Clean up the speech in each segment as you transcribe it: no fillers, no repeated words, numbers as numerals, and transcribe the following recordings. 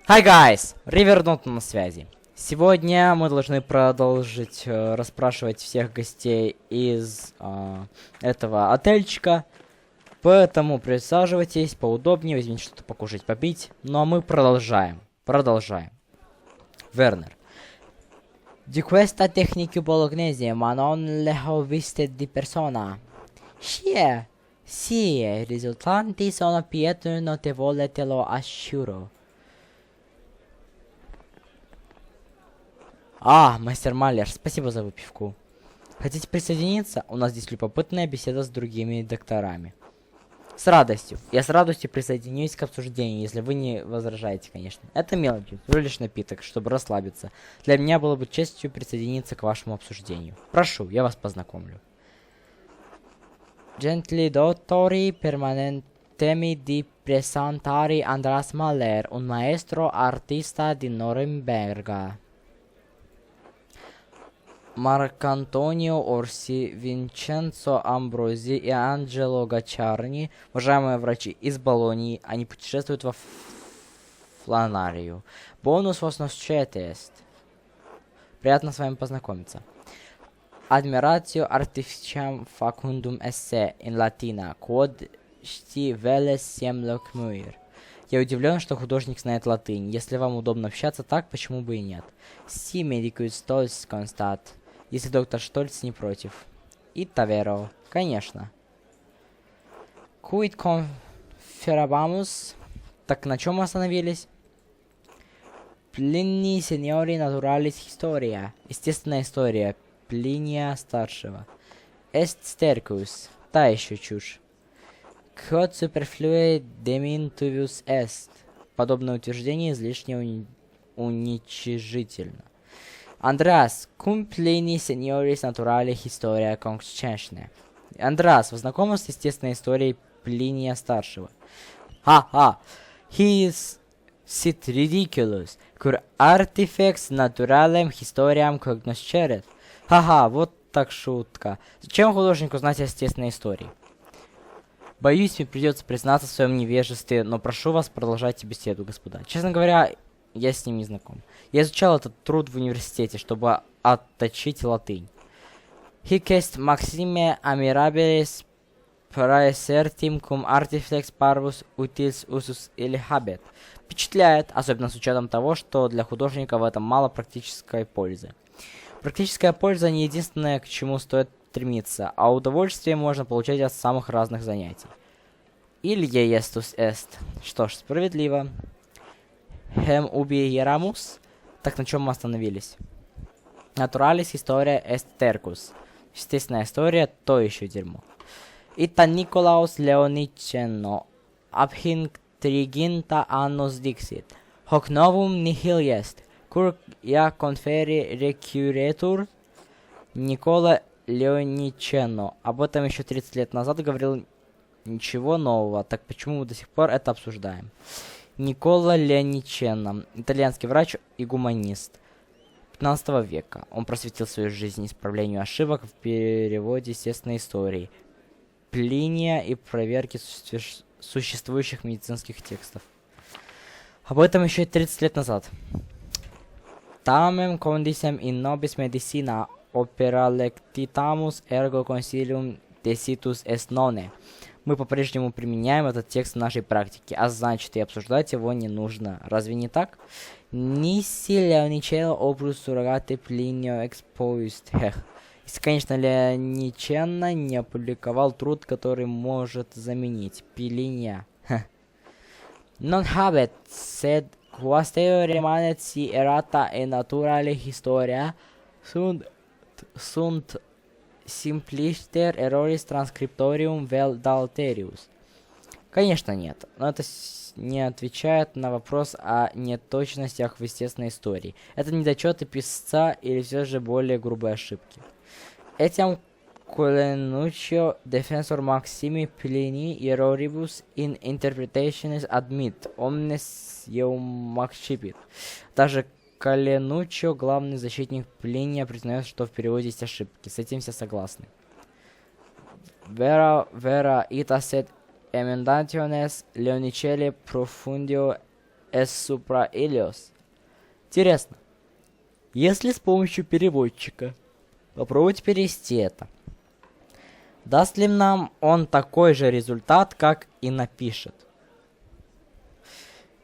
Hi guys! Ривернут на связи. Сегодня мы должны продолжить расспрашивать всех гостей из этого отельчика. Поэтому присаживайтесь поудобнее, возьмите что-то покушать, попить. Ну а мы продолжаем. Вернер. Di questa tecnica bolognese, ma non le ho viste di persona. Sì, i risultati sono più notevoli, te lo assicuro. Мастер Малер, спасибо за выпивку. Хотите присоединиться? У нас здесь любопытная беседа с другими докторами. С радостью. Я с радостью присоединюсь к обсуждению, если вы не возражаете, конечно. Это мелочи, всего лишь напиток, чтобы расслабиться. Для меня было бы честью присоединиться к вашему обсуждению. Прошу, я вас познакомлю. Gentili dottori, permanentemi di presentare Andras Mahler, un maestro artista di Norimberga. Маркантонио Орси, Винченцо Амбрози и Анджело Гачарни, уважаемые врачи из Болонии, они путешествуют во Фланарию. Бонус вас est. Приятно с вами познакомиться. Admiratio artificiam facundum esse in latina, quod sti veles semloc muir. Я удивлен, что художник знает латынь. Если вам удобно общаться так, почему бы и нет? Si medicus stolz constat. Если доктор Штольц не против. И Таверо. Конечно. Quid conferabamus. Так на чем мы остановились? Plini seniori naturalis historia. Естественная история Плиния старшего. Est stercus. Та еще чушь. Quod superflue demintuvius est. Подобное утверждение излишне уничижительно. Андреас, cum plini senioris naturale historia conscientne. Андреас, вы знакомы с естественной историей Плиния старшего? He is sit ridiculous, cur artifex naturalem historiam cognosceret. Вот так шутка. Зачем художнику знать о естественной истории? Боюсь, мне придется признаться в своем невежестве, но прошу вас, продолжайте беседу, господа. Честно говоря, я с ним не знаком. Я изучал этот труд в университете, чтобы отточить латынь. Hic est maxime admirabilis praesertim cum artiflex parvus utils usus или habet. Впечатляет, особенно с учетом того, что для художника в этом мало практической пользы. Практическая польза не единственное, к чему стоит стремиться, а удовольствие можно получать от самых разных занятий. Илья естус est. Что ж, справедливо. Hem ubi ieramus. Так на чем мы остановились? Naturalis historia est tercus. Естественная история — то еще дерьмо. Ita Nicolaus Leoniceno abhinc triginta annos dixit. Hoc novum nihil est. Cur ja conferi recuretur. Никола Леоничено. Об этом еще 30 лет назад говорил ничего нового. Так почему мы до сих пор это обсуждаем? Никола Леоничено. Итальянский врач и гуманист 15 века. Он просветил свою жизнь исправлению ошибок в переводе естественной истории Плиния и проверке существующих медицинских текстов. Об этом еще и 30 лет назад. Tamem condisem in nobis medicina opera lectitamus ergo consilium decitus est nonne. Мы по-прежнему применяем этот текст в нашей практике, а значит и обсуждать его не нужно. Разве не так? Nisi Leonicello obrus surrogate Plinio expoist. Если, конечно, Леоничено не опубликовал труд, который может заменить Плиния. Non habet, sed quasteo remanet si errata e naturale historia sunt simplister erroris transcriptorium vel dalterius. Конечно нет, но это не отвечает на вопрос о неточностях в естественной истории. Это недочеты писца или все же более грубые ошибки. Etiam Colenuccio defensor maximi Plini erroribus in interpretationis admit, omnes eum maxipit. Даже Коленуччо, главный защитник Плиния, признает, что в переводе есть ошибки. С этим все согласны. Vera ita sed emendationes Leonicelli profundio es supra ellos. Интересно, если с помощью переводчика попробовать перевести это, даст ли нам он такой же результат, как и напишет?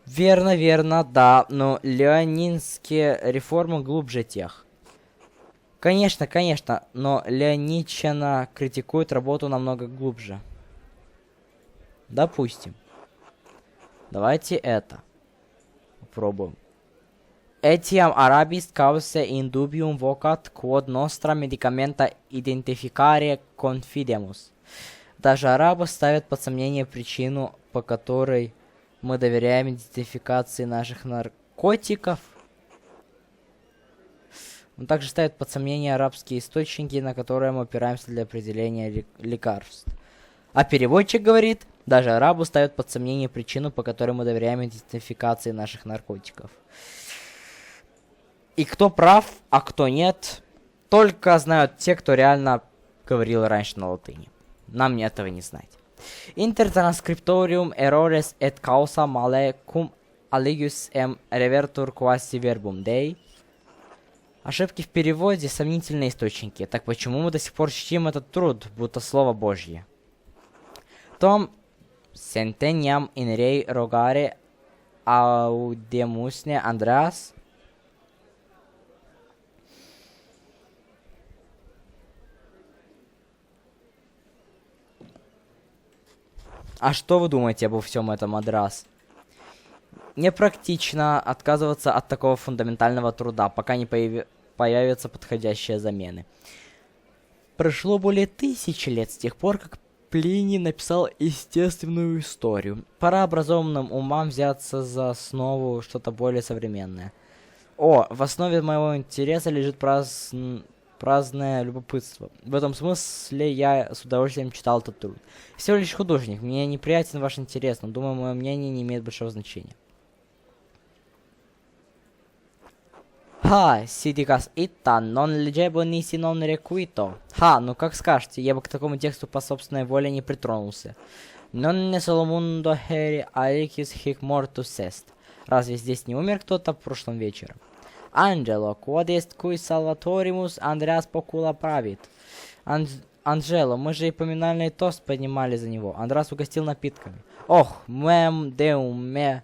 Верно, верно, да, но леонинские реформы глубже тех. Конечно, конечно, но Леонидчина критикует работу намного глубже. Допустим. Давайте это попробуем. Etiam arabis cause indubium vocat quod nostra medicamenta identificare confidemus. Даже арабы ставят под сомнение причину, по которой мы доверяем идентификации наших наркотиков. Он также ставит под сомнение арабские источники, на которые мы опираемся для определения лекарств. А переводчик говорит, даже арабы ставят под сомнение причину, по которой мы доверяем идентификации наших наркотиков. И кто прав, а кто нет, только знают те, кто реально говорил раньше на латыни. Нам этого не знать. Inter transcriptorium errores et causa male cum aligus em revertur quasi verbum Dei. Ошибки в переводе, сомнительные источники. Так почему мы до сих пор чтим этот труд, будто слово Божье? Том senteniam in rei rogare audemusne Andreas. А что вы думаете обо всем этом, Андрас? Непрактично отказываться от такого фундаментального труда, пока не появятся подходящие замены. Прошло более 1000 лет с тех пор, как Плиний написал естественную историю. Пора образованным умам взяться за основу что-то более современное. В основе моего интереса лежит праздное любопытство. В этом смысле я с удовольствием читал этот труд. Всего лишь художник, мне неприятен ваш интерес, но думаю, мое мнение не имеет большого значения. Сидикас итта, non legebo nisi non requito. Ну как скажете, я бы к такому тексту по собственной воле не притронулся. Non ne solomundo heri alicis hic mortus est. Разве здесь не умер кто-то прошлым вечером? Angelo, quod est cui salvatorimus Andreas Pocula pravit. Анджело, мы же и поминальный тост поднимали за него. Андрас угостил напитками. Мем deum me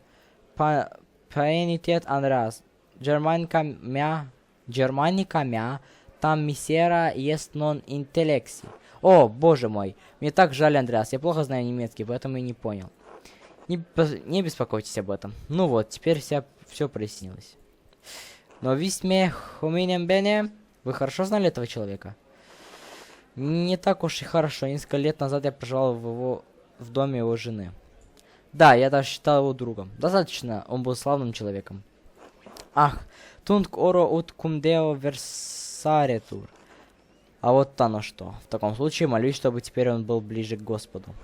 paenitet Andreas. Germanica mea, там misera est non intellexi. Боже мой, мне так жаль, Андреас, я плохо знаю немецкий, поэтому и не понял. Не беспокойтесь об этом. Ну вот, теперь все прояснилось. Но висме hominem bene, вы хорошо знали этого человека? Не так уж и хорошо, несколько лет назад я проживал в доме его жены. Да, я даже считал его другом. Достаточно, он был славным человеком. Tunc oro ut cum deo versaretur. А вот оно что. В таком случае молюсь, чтобы теперь он был ближе к Господу.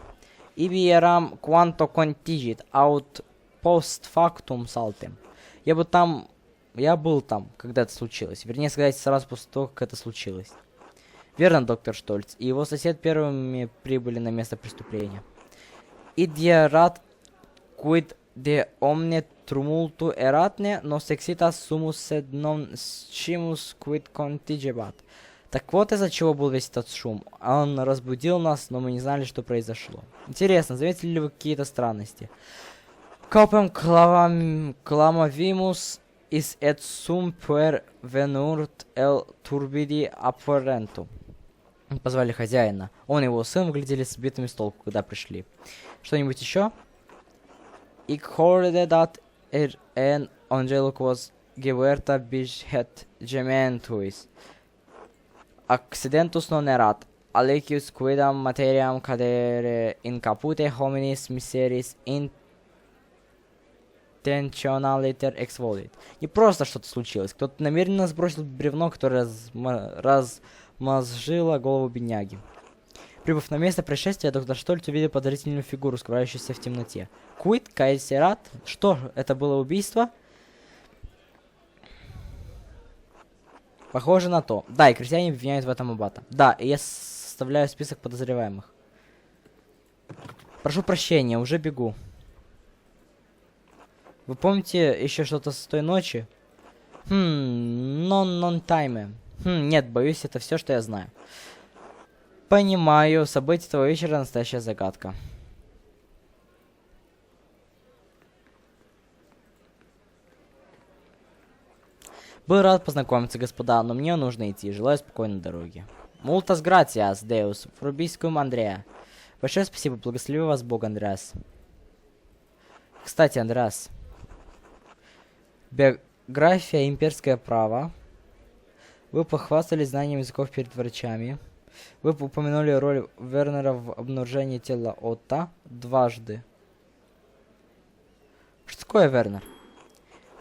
Ibi eram quanto contigit aut post factum saltem. Я был там, когда это случилось. Вернее сказать, сразу после того, как это случилось. Верно, доктор Штольц. И его сосед первыми прибыли на место преступления. Idierat quid de omne tumultu eratne, nos exitas sumus sed non scimus quid contigebat. Так вот из-за чего был весь этот шум. Он разбудил нас, но мы не знали, что произошло. Интересно, заметили ли вы какие-то странности? Copem clamavimus is et sum puer venurt el turbidi apparentum. Позвали хозяина. Он и его сын выглядели сбитыми с толку, когда пришли. Что-нибудь еще? Ik hoorde dat en ongeluk was gebeurd bij het gemeenthuis. Accidentus non erat, alecius quidam materiam cadere in capute hominis miseris intentionaliter ex volit. Не просто что-то случилось. Кто-то намеренно сбросил бревно, которое размозжило голову бедняги. Прибыв на место происшествия, доктор Штольц увидел подозрительную фигуру, скрывающуюся в темноте. Quid caeserat? Что? Это было убийство? Похоже на то. Да, и крестьяне обвиняют в этом аббата. Да, и я составляю список подозреваемых. Прошу прощения, уже бегу. Вы помните еще что-то с той ночи? Non-тайме. Нет, боюсь, это все, что я знаю. Понимаю, события того вечера настоящая загадка. Был рад познакомиться, господа, но мне нужно идти. Желаю спокойной дороги. Multas gracias, Deus, Фрубискум Андреа. Большое спасибо, благослови вас Бог, Андреас. Кстати, Андреас. Биография, имперское право. Вы похвастались знанием языков перед врачами. Вы упомянули роль Вернера в обнаружении тела Отто дважды. Что такое Вернер?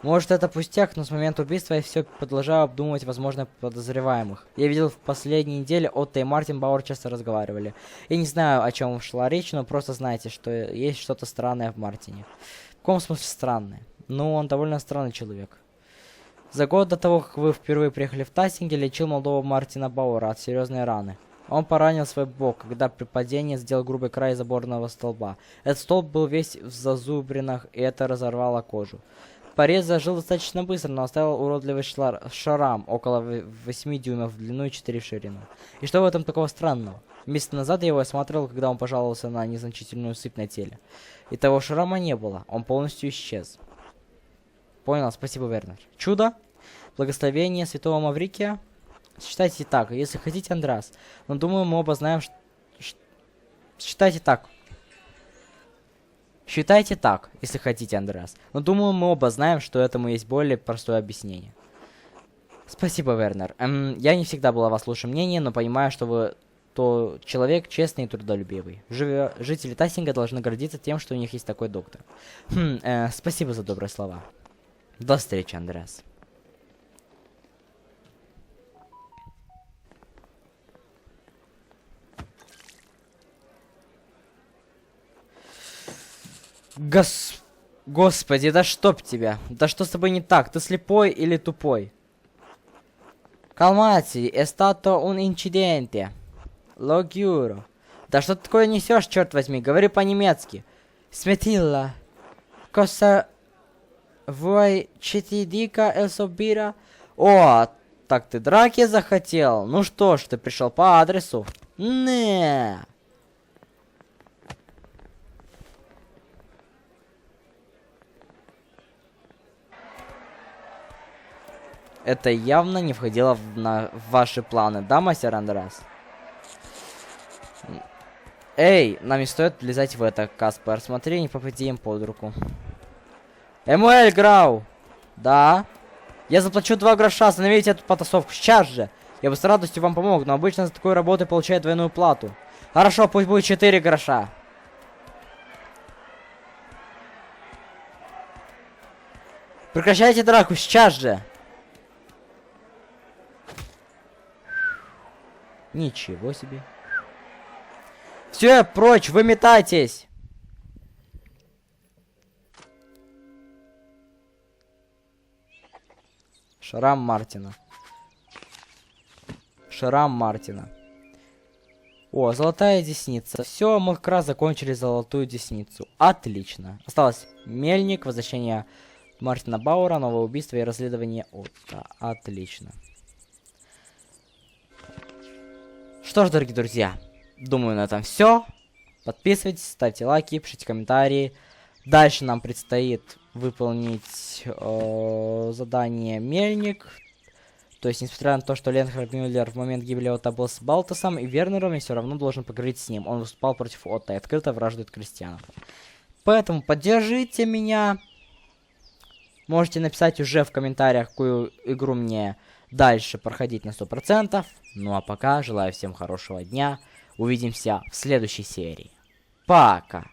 Может, это пустяк, но с момента убийства я все продолжаю обдумывать возможных подозреваемых. Я видел в последние недели Отто и Мартин Бауэр часто разговаривали. Я не знаю, о чем шла речь, но просто знайте, что есть что-то странное в Мартине. В каком смысле странное? Ну, он довольно странный человек. За год до того, как вы впервые приехали в Тассинге, лечил молодого Мартина Бауэра от серьезной раны. Он поранил свой бок, когда при падении сделал грубый край заборного столба. Этот столб был весь в зазубринах, и это разорвало кожу. Порез зажил достаточно быстро, но оставил уродливый шрам около 8 дюймов в длину и 4 в ширину. И что в этом такого странного? Месяц назад я его осматривал, когда он пожаловался на незначительную сыпь на теле. И того шрама не было, он полностью исчез. Понял, спасибо, Вернер. Чудо? Благословение святого Маврикия? Считайте так, если хотите, Андреас. Но думаю, мы оба знаем, считайте так. Считайте так, если хотите, Андреас. Но думаю, мы оба знаем, что этому есть более простое объяснение. Спасибо, Вернер. Я не всегда была о вас лучшем мнении, но понимаю, что вы человек честный и трудолюбивый. Жители Тассинга должны гордиться тем, что у них есть такой доктор. Спасибо за добрые слова. До встречи, Андреас. Господи, да чтоб тебя. Да что с тобой не так? Ты слепой или тупой? Calmati, è stato un incidente. Lo giuro. Да что ты такое несешь, черт возьми? Говори по-немецки. Сметила. Cosa vuoi che ti dica el sobira? О, так ты драки захотел? Ну что ж, ты пришел по адресу. Не. Это явно не входило в ваши планы, да, мастер Андреас? Эй, нам не стоит влезать в это, Каспар. Смотри, не попади им под руку. Эмуэль Грау! Да? Я заплачу 2 гроша, остановите эту потасовку сейчас же. Я бы с радостью вам помог, но обычно за такой работой получаю двойную плату. Хорошо, пусть будет 4 гроша. Прекращайте драку сейчас же. Ничего себе. Все, прочь, выметайтесь. Шрам Мартина. Шрам Мартина. О, золотая десница. Все, мы как раз закончили золотую десницу. Отлично. Осталось мельник, возвращение Мартина Бауэра, новое убийство и расследование Отто. Отлично. Что ж, дорогие друзья, думаю, на этом все. Подписывайтесь, ставьте лайки, пишите комментарии. Дальше нам предстоит выполнить задание Мельник. То есть, несмотря на то, что Ленхард Мюллер в момент гибели Отто был с Балтасом и Вернером, я все равно должен поговорить с ним. Он выступал против Отто и открыто враждует крестьянам. Поэтому поддержите меня. Можете написать уже в комментариях, какую игру мне дальше проходить на 100%. Ну а пока желаю всем хорошего дня. Увидимся в следующей серии. Пока!